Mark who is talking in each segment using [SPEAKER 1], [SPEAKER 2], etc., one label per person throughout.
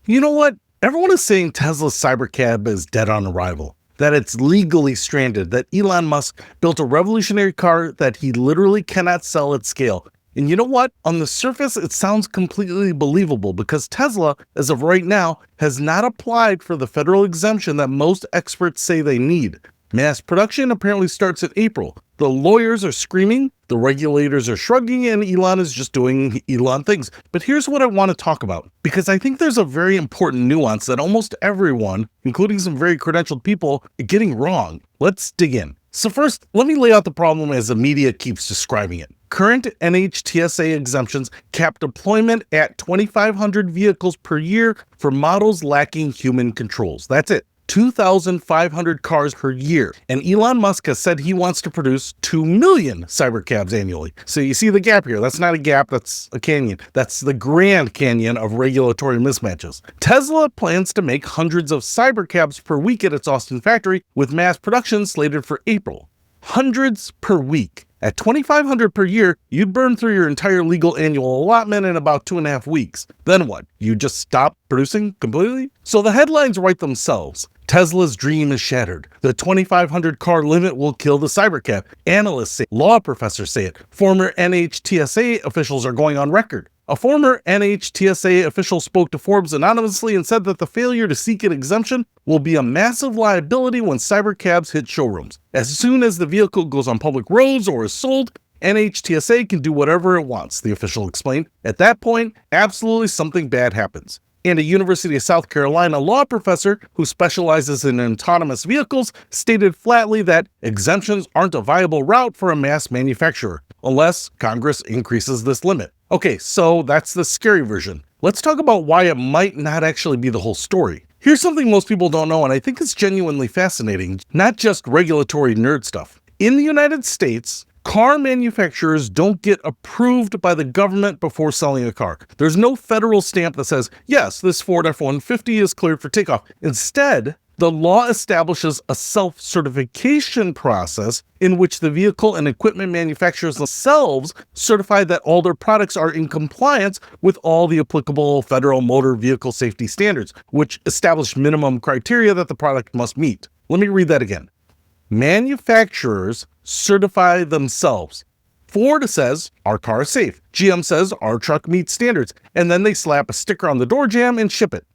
[SPEAKER 1] You know what? Everyone is saying Tesla's Cybercab is dead on arrival, that it's legally stranded, that Elon Musk built a revolutionary car that he literally cannot sell at scale. And you know what? On the surface, it sounds completely believable because Tesla, as of right now, has not applied for the federal exemption that most experts say they need. Mass production apparently starts in April. The lawyers are screaming, the regulators are shrugging, and Elon is just doing Elon things. But here's what I want to talk about, because I think there's a very important nuance that almost everyone, including some very credentialed people, are getting wrong. Let's dig in. So first, let me lay out the problem as the media keeps describing it. Current NHTSA exemptions cap deployment at 2,500 vehicles per year for models lacking human controls. That's it. 2,500 cars per year. And Elon Musk has said he wants to produce 2 million Cybercabs annually. So you see the gap here. That's not a gap, that's a canyon. That's the Grand Canyon of regulatory mismatches. Tesla plans to make hundreds of Cybercabs per week at its Austin factory, with mass production slated for April. Hundreds per week. At 2,500 per year, you'd burn through your entire legal annual allotment in about 2.5 weeks. Then what? You just stop producing completely? So the headlines write themselves. Tesla's dream is shattered. The 2,500 car limit will kill the Cybercab. Analysts say it. Law professors say it. Former NHTSA officials are going on record. A former NHTSA official spoke to Forbes anonymously and said that the failure to seek an exemption will be a massive liability when Cybercabs hit showrooms. As soon as the vehicle goes on public roads or is sold, NHTSA can do whatever it wants, the official explained. At that point, absolutely something bad happens. And a University of South Carolina law professor who specializes in autonomous vehicles stated flatly that exemptions aren't a viable route for a mass manufacturer, unless Congress increases this limit. Okay, so that's the scary version. Let's talk about why it might not actually be the whole story. Here's something most people don't know, and I think it's genuinely fascinating, not just regulatory nerd stuff. In the United States, car manufacturers don't get approved by the government before selling a car. There's no federal stamp that says, yes, this Ford F-150 is cleared for takeoff. Instead, the law establishes a self-certification process in which the vehicle and equipment manufacturers themselves certify that all their products are in compliance with all the applicable federal motor vehicle safety standards, which establish minimum criteria that the product must meet. Let me read that again. Manufacturers certify themselves. Ford says, our car is safe. GM says, our truck meets standards. And then they slap a sticker on the door jamb and ship it.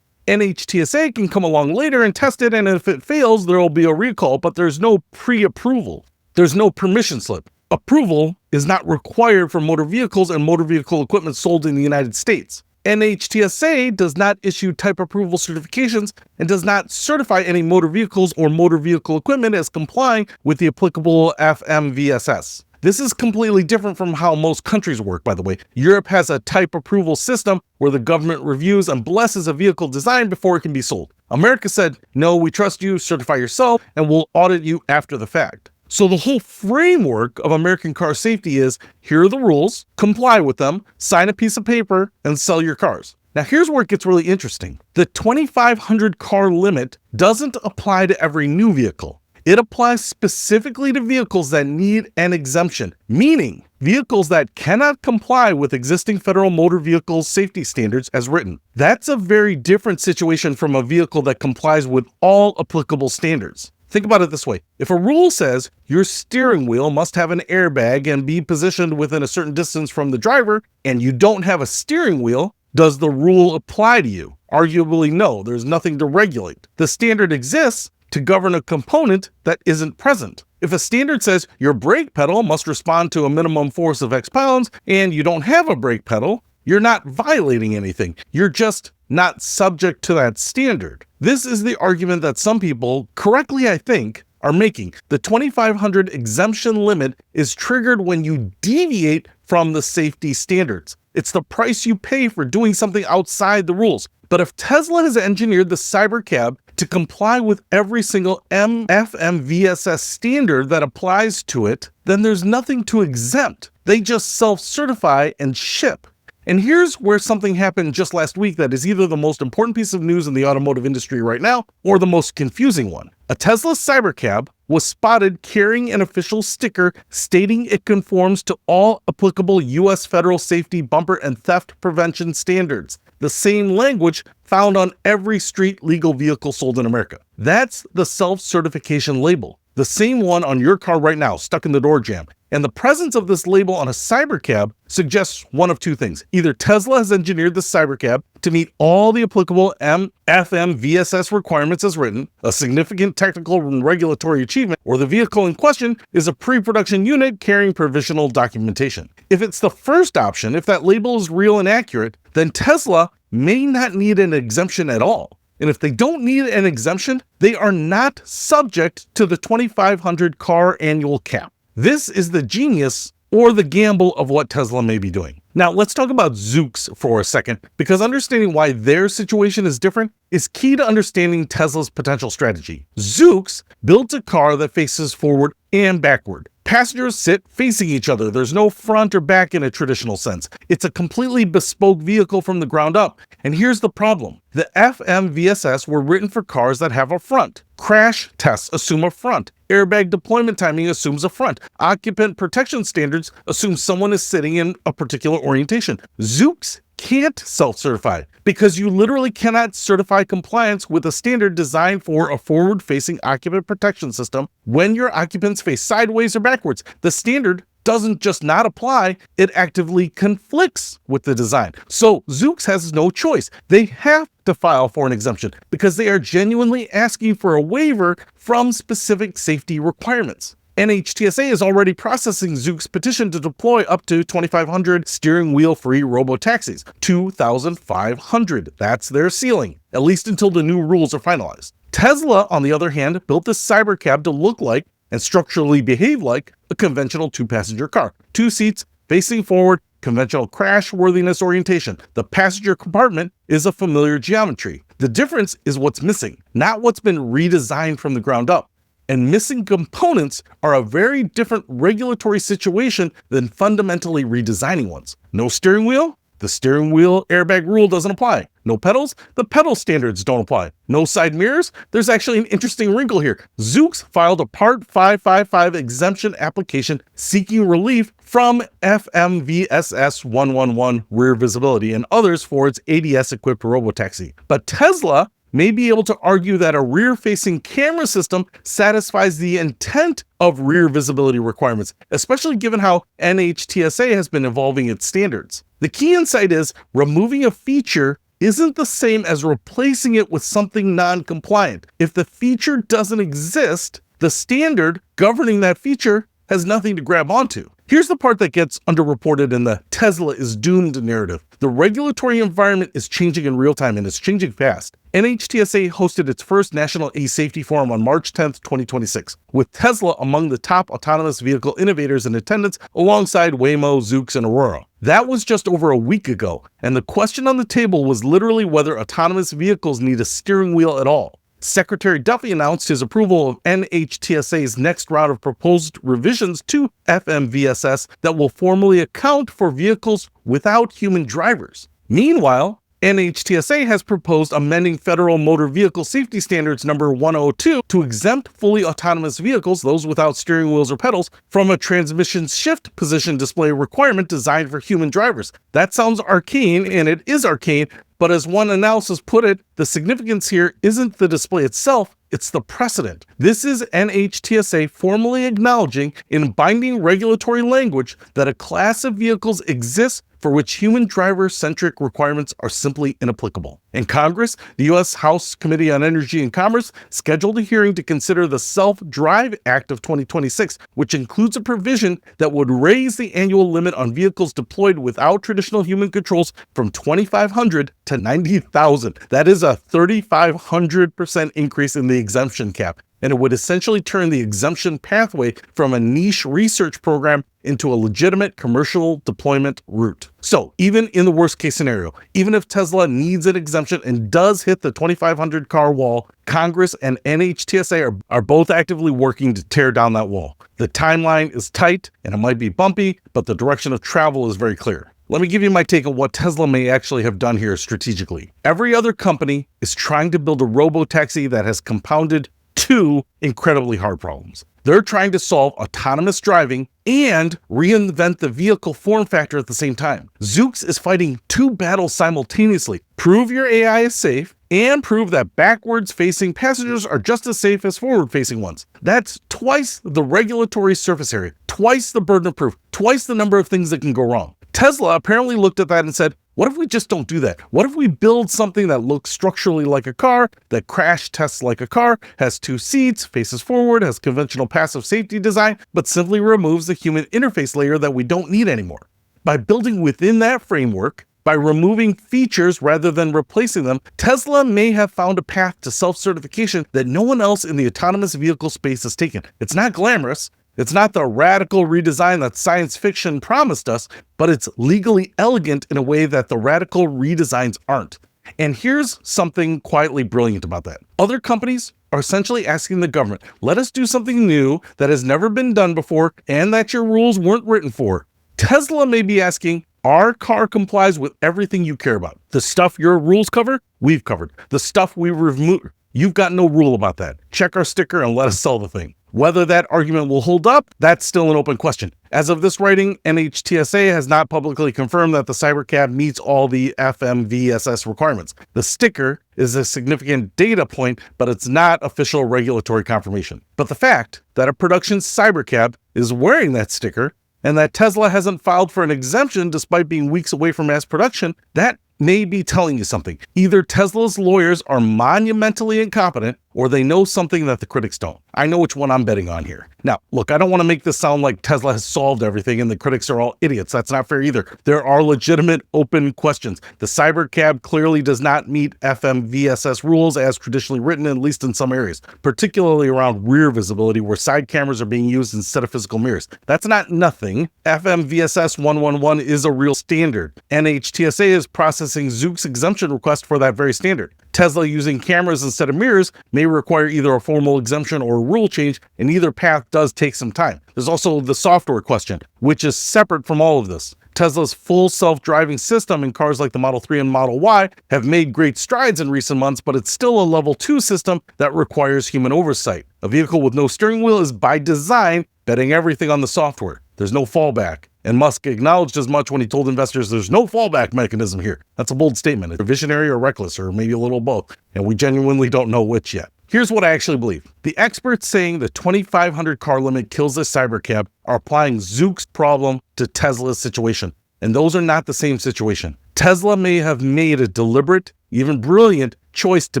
[SPEAKER 1] NHTSA can come along later and test it, and if it fails, there will be a recall, but there's no pre-approval. There's no permission slip. Approval is not required for motor vehicles and motor vehicle equipment sold in the United States. NHTSA does not issue type approval certifications and does not certify any motor vehicles or motor vehicle equipment as complying with the applicable FMVSS. This is completely different from how most countries work, by the way. Europe has a type approval system where the government reviews and blesses a vehicle design before it can be sold. America said, no, we trust you, certify yourself, and we'll audit you after the fact. So the whole framework of American car safety is, here are the rules, comply with them, sign a piece of paper, and sell your cars. Now here's where it gets really interesting. The 2,500 car limit doesn't apply to every new vehicle. It applies specifically to vehicles that need an exemption, meaning vehicles that cannot comply with existing federal motor vehicle safety standards as written. That's a very different situation from a vehicle that complies with all applicable standards. Think about it this way. If a rule says your steering wheel must have an airbag and be positioned within a certain distance from the driver, and you don't have a steering wheel, does the rule apply to you? Arguably, no. There's nothing to regulate. The standard exists to govern a component that isn't present. If a standard says your brake pedal must respond to a minimum force of X pounds and you don't have a brake pedal, you're not violating anything. You're just not subject to that standard. This is the argument that some people, correctly I think, are making. The 2,500 exemption limit is triggered when you deviate from the safety standards. It's the price you pay for doing something outside the rules. But if Tesla has engineered the Cybercab to comply with every single FMVSS standard that applies to it, then there's nothing to exempt. They just self-certify and ship. And here's where something happened just last week that is either the most important piece of news in the automotive industry right now or the most confusing one. A Tesla Cybercab was spotted carrying an official sticker stating it conforms to all applicable U.S. federal safety bumper and theft prevention standards. The same language found on every street legal vehicle sold in America. That's the self-certification label, the same one on your car right now, stuck in the door jamb. And the presence of this label on a cybercab suggests one of two things. Either Tesla has engineered the cybercab to meet all the applicable FMVSS requirements as written, a significant technical and regulatory achievement, or the vehicle in question is a pre-production unit carrying provisional documentation. If it's the first option, if that label is real and accurate, then Tesla may not need an exemption at all. And if they don't need an exemption, they are not subject to the 2,500 car annual cap. This is the genius or the gamble of what Tesla may be doing. Now, let's talk about Zoox for a second, because understanding why their situation is different is key to understanding Tesla's potential strategy. Zoox built a car that faces forward and backward. Passengers sit facing each other. There's no front or back in a traditional sense. It's a completely bespoke vehicle from the ground up. And here's the problem. The FMVSS were written for cars that have a front. Crash tests assume a front. Airbag deployment timing assumes a front. Occupant protection standards assume someone is sitting in a particular orientation. Zoox can't self-certify because you literally cannot certify compliance with a standard designed for a forward-facing occupant protection system when your occupants face sideways or backwards. The standard doesn't just not apply, it actively conflicts with the design. So Zoox has no choice. They have to file for an exemption because they are genuinely asking for a waiver from specific safety requirements. NHTSA is already processing Zoox's petition to deploy up to 2,500 steering wheel-free robo-taxis. 2,500. That's their ceiling, at least until the new rules are finalized. Tesla, on the other hand, built this cybercab to look like and structurally behave like a conventional two-passenger car. 2 seats, facing forward, conventional crash-worthiness orientation. The passenger compartment is a familiar geometry. The difference is what's missing, not what's been redesigned from the ground up. And missing components are a very different regulatory situation than fundamentally redesigning ones. No steering wheel? The steering wheel airbag rule doesn't apply. No pedals? The pedal standards don't apply. No side mirrors? There's actually an interesting wrinkle here. Zoox filed a Part 555 exemption application seeking relief from FMVSS 111 rear visibility and others for its ADS-equipped robotaxi. But Tesla may be able to argue that a rear-facing camera system satisfies the intent of rear visibility requirements, especially given how NHTSA has been evolving its standards. The key insight is removing a feature isn't the same as replacing it with something non-compliant. If the feature doesn't exist, the standard governing that feature has nothing to grab onto. Here's the part that gets underreported in the Tesla is doomed narrative. The regulatory environment is changing in real time and it's changing fast. NHTSA hosted its first National A-Safety Forum on March 10th, 2026, with Tesla among the top autonomous vehicle innovators in attendance alongside Waymo, Zoox, and Aurora. That was just over a week ago, and the question on the table was literally whether autonomous vehicles need a steering wheel at all. Secretary Duffy announced his approval of NHTSA's next round of proposed revisions to FMVSS that will formally account for vehicles without human drivers. Meanwhile, NHTSA has proposed amending Federal Motor Vehicle Safety Standards number 102 to exempt fully autonomous vehicles, those without steering wheels or pedals, from a transmission shift position display requirement designed for human drivers. That sounds arcane, and it is arcane, but as one analysis put it, the significance here isn't the display itself, it's the precedent. This is NHTSA formally acknowledging in binding regulatory language that a class of vehicles exists for which human driver-centric requirements are simply inapplicable. In Congress, the U.S. House Committee on Energy and Commerce scheduled a hearing to consider the Self-Drive Act of 2026, which includes a provision that would raise the annual limit on vehicles deployed without traditional human controls from 2,500 to 90,000. That is a 3,500% increase in the exemption cap, and it would essentially turn the exemption pathway from a niche research program into a legitimate commercial deployment route. So even in the worst case scenario, even if Tesla needs an exemption and does hit the 2,500 car wall, Congress and NHTSA are both actively working to tear down that wall. The timeline is tight and it might be bumpy, but the direction of travel is very clear. Let me give you my take on what Tesla may actually have done here strategically. Every other company is trying to build a robo-taxi that has compounded two incredibly hard problems. They're trying to solve autonomous driving and reinvent the vehicle form factor at the same time. Zoox is fighting two battles simultaneously. Prove your AI is safe and prove that backwards-facing passengers are just as safe as forward-facing ones. That's twice the regulatory surface area, twice the burden of proof, twice the number of things that can go wrong. Tesla apparently looked at that and said, what if we just don't do that? What if we build something that looks structurally like a car, that crash tests like a car, has two seats, faces forward, has conventional passive safety design, but simply removes the human interface layer that we don't need anymore? By building within that framework, by removing features rather than replacing them, Tesla may have found a path to self-certification that no one else in the autonomous vehicle space has taken. It's not glamorous. It's not the radical redesign that science fiction promised us, but it's legally elegant in a way that the radical redesigns aren't. And here's something quietly brilliant about that. Other companies are essentially asking the government, let us do something new that has never been done before and that your rules weren't written for. Tesla may be asking, our car complies with everything you care about. The stuff your rules cover, we've covered. The stuff we remove, you've got no rule about that. Check our sticker and let us sell the thing. Whether that argument will hold up, that's still an open question. As of this writing, NHTSA has not publicly confirmed that the Cybercab meets all the FMVSS requirements. The sticker is a significant data point, but it's not official regulatory confirmation. But the fact that a production Cybercab is wearing that sticker and that Tesla hasn't filed for an exemption despite being weeks away from mass production, that may be telling you something. Either Tesla's lawyers are monumentally incompetent or they know something that the critics don't. I know which one I'm betting on here. Now, look, I don't want to make this sound like Tesla has solved everything and the critics are all idiots. That's not fair either. There are legitimate open questions. The Cybercab clearly does not meet FMVSS rules as traditionally written, at least in some areas, particularly around rear visibility where side cameras are being used instead of physical mirrors. That's not nothing. FMVSS 111 is a real standard. NHTSA is processing Zoox exemption request for that very standard. Tesla using cameras instead of mirrors may require either a formal exemption or a rule change, and either path does take some time. There's also the software question, which is separate from all of this. Tesla's full self-driving system in cars like the Model 3 and Model Y have made great strides in recent months, but it's still a level 2 system that requires human oversight. A vehicle with no steering wheel is by design betting everything on the software. There's no fallback. And Musk acknowledged as much when he told investors there's no fallback mechanism here. That's a bold statement. It's visionary or reckless, or maybe a little both. And we genuinely don't know which yet. Here's what I actually believe. The experts saying the 2,500 car limit kills this Cybercab are applying Zoox's problem to Tesla's situation. And those are not the same situation. Tesla may have made a deliberate, even brilliant, choice to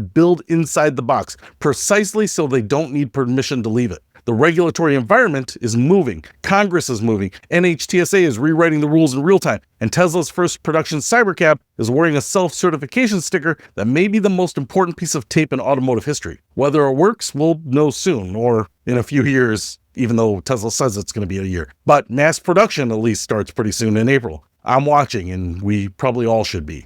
[SPEAKER 1] build inside the box, precisely so they don't need permission to leave it. The regulatory environment is moving, Congress is moving, NHTSA is rewriting the rules in real time, and Tesla's first production Cybercab is wearing a self-certification sticker that may be the most important piece of tape in automotive history. Whether it works, we'll know soon, or in a few years, even though Tesla says it's going to be a year. But mass production at least starts pretty soon in April. I'm watching, and we probably all should be.